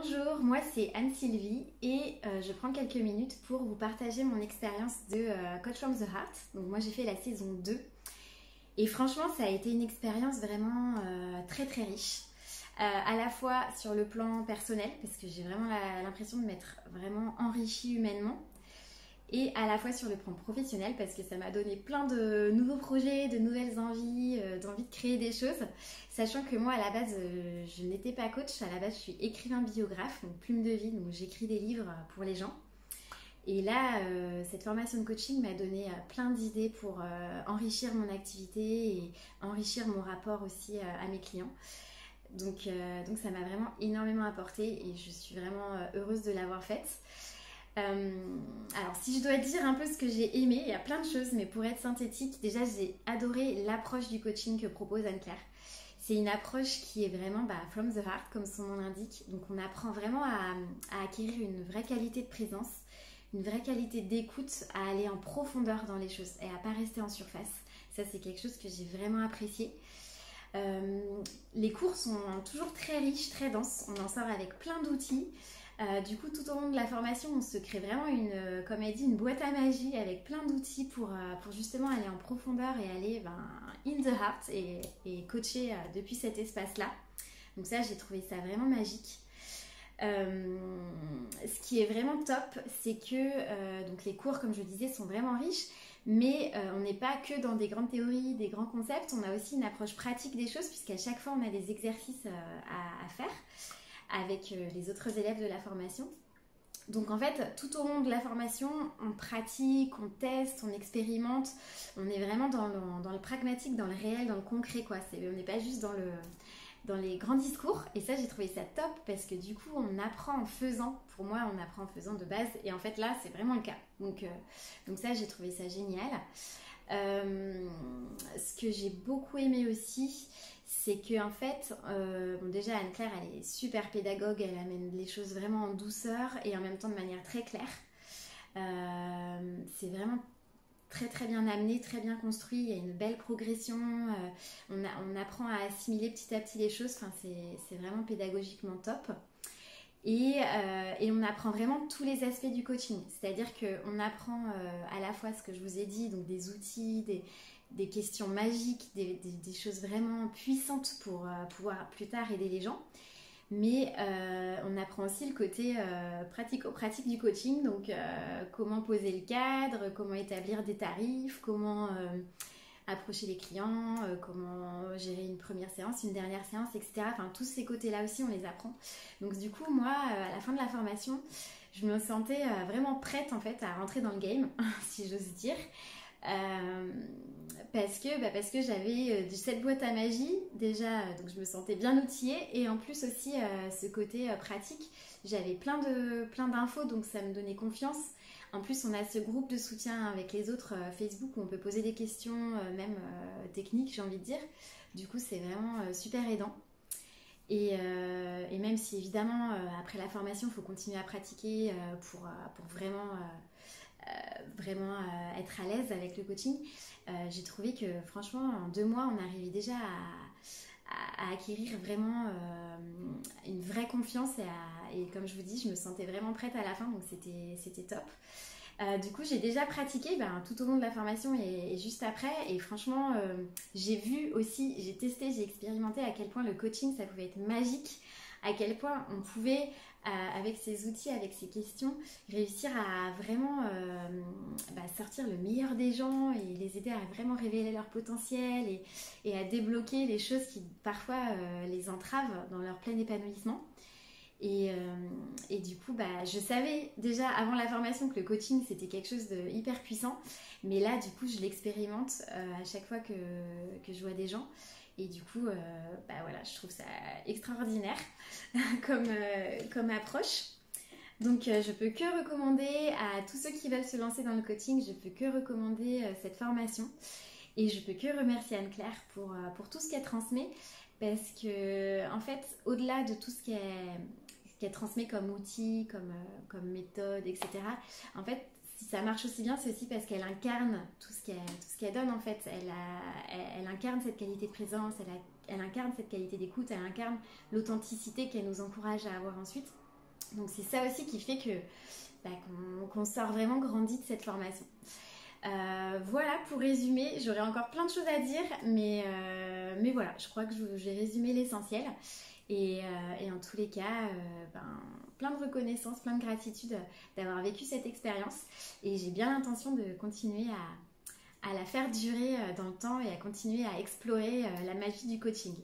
Bonjour, moi c'est Anne-Sylvie et je prends quelques minutes pour vous partager mon expérience de Coach from the Heart. Donc moi j'ai fait la saison 2 et franchement ça a été une expérience vraiment très très riche. À la fois sur le plan personnel parce que j'ai vraiment l'impression de m'être vraiment enrichie humainement et à la fois sur le plan professionnel parce que ça m'a donné plein de nouveaux projets, de nouvelles envies, d'envie de créer des choses. Sachant que moi à la base je n'étais pas coach, à la base je suis écrivain biographe, donc plume de vie, donc j'écris des livres pour les gens. Et là cette formation de coaching m'a donné plein d'idées pour enrichir mon activité et enrichir mon rapport aussi à mes clients. Donc ça m'a vraiment énormément apporté et je suis vraiment heureuse de l'avoir faite. Alors si je dois dire un peu ce que j'ai aimé, il y a plein de choses, mais pour être synthétique, déjà j'ai adoré l'approche du coaching que propose Anne-Claire. C'est une approche qui est vraiment from the heart, comme son nom l'indique. Donc on apprend vraiment à acquérir une vraie qualité de présence, une vraie qualité d'écoute, à aller en profondeur dans les choses et à pas rester en surface. Ça c'est quelque chose que j'ai vraiment apprécié. Les cours sont toujours très riches, très denses. On en sort avec plein d'outils. Du coup, tout au long de la formation, on se crée vraiment comme elle dit, une boîte à magie avec plein d'outils pour justement aller en profondeur et aller in the heart et coacher depuis cet espace-là. Donc ça, j'ai trouvé ça vraiment magique. Ce qui est vraiment top, c'est que donc les cours, comme je disais, sont vraiment riches, mais on n'est pas que dans des grandes théories, des grands concepts, on a aussi une approche pratique des choses, puisqu'à chaque fois, on a des exercices à faire avec les autres élèves de la formation. Donc en fait, tout au long de la formation, on pratique, on teste, on expérimente, on est vraiment dans le pragmatique, dans le réel, dans le concret, quoi. On n'est pas juste dans les grands discours, et ça j'ai trouvé ça top parce que du coup on apprend en faisant. Pour moi on apprend en faisant de base, et en fait là c'est vraiment le cas, donc ça j'ai trouvé ça génial. Ce que j'ai beaucoup aimé aussi, c'est que en fait déjà Anne-Claire elle est super pédagogue, elle amène les choses vraiment en douceur et en même temps de manière très claire. C'est vraiment très très bien amené, très bien construit, il y a une belle progression, on apprend à assimiler petit à petit les choses, enfin, c'est vraiment pédagogiquement top. Et on apprend vraiment tous les aspects du coaching, c'est-à-dire qu'on apprend à la fois ce que je vous ai dit, donc des outils, des questions magiques, des choses vraiment puissantes pour pouvoir plus tard aider les gens. Mais on apprend aussi le côté pratico-pratique du coaching, donc comment poser le cadre, comment établir des tarifs, comment approcher les clients, comment gérer une première séance, une dernière séance, etc. Enfin, tous ces côtés-là aussi, on les apprend. Donc du coup, moi, à la fin de la formation, je me sentais vraiment prête en fait à rentrer dans le game, si j'ose dire. Parce que j'avais cette boîte à magie déjà, donc je me sentais bien outillée, et en plus aussi ce côté pratique, j'avais plein d'infos, donc ça me donnait confiance. En plus on a ce groupe de soutien avec les autres Facebook où on peut poser des questions même techniques, j'ai envie de dire. Du coup c'est vraiment super aidant. Et même si évidemment après la formation il faut continuer à pratiquer pour vraiment être à l'aise avec le coaching, j'ai trouvé que franchement en 2 mois on arrivait déjà à acquérir vraiment une vraie confiance, et comme je vous dis, je me sentais vraiment prête à la fin, donc c'était top. Du coup j'ai déjà pratiqué tout au long de la formation et juste après, et franchement j'ai vu aussi, j'ai testé, j'ai expérimenté à quel point le coaching ça pouvait être magique, à quel point on pouvait avec ces outils, avec ces questions, réussir à vraiment sortir le meilleur des gens et les aider à vraiment révéler leur potentiel et à débloquer les choses qui parfois les entravent dans leur plein épanouissement. Et du coup, je savais déjà avant la formation que le coaching c'était quelque chose de hyper puissant, mais là du coup je l'expérimente à chaque fois que je vois des gens. Et du coup, voilà, je trouve ça extraordinaire comme approche. Donc, je peux que recommander à tous ceux qui veulent se lancer dans le coaching, je peux que recommander cette formation. Et je peux que remercier Anne-Claire pour tout ce qu'elle transmet. Parce que, en fait, au-delà de tout ce qu'elle transmet comme outil, comme méthode, etc., en fait, si ça marche aussi bien, c'est aussi parce qu'elle incarne tout ce qu'elle donne en fait. Elle incarne cette qualité de présence, elle incarne cette qualité d'écoute, elle incarne l'authenticité qu'elle nous encourage à avoir ensuite. Donc c'est ça aussi qui fait que qu'on sort vraiment grandi de cette formation. Voilà, pour résumer, j'aurais encore plein de choses à dire, mais voilà, je crois que j'ai résumé l'essentiel. Et en tous les cas, plein de reconnaissance, plein de gratitude d'avoir vécu cette expérience. Et j'ai bien l'intention de continuer à la faire durer dans le temps et à continuer à explorer la magie du coaching.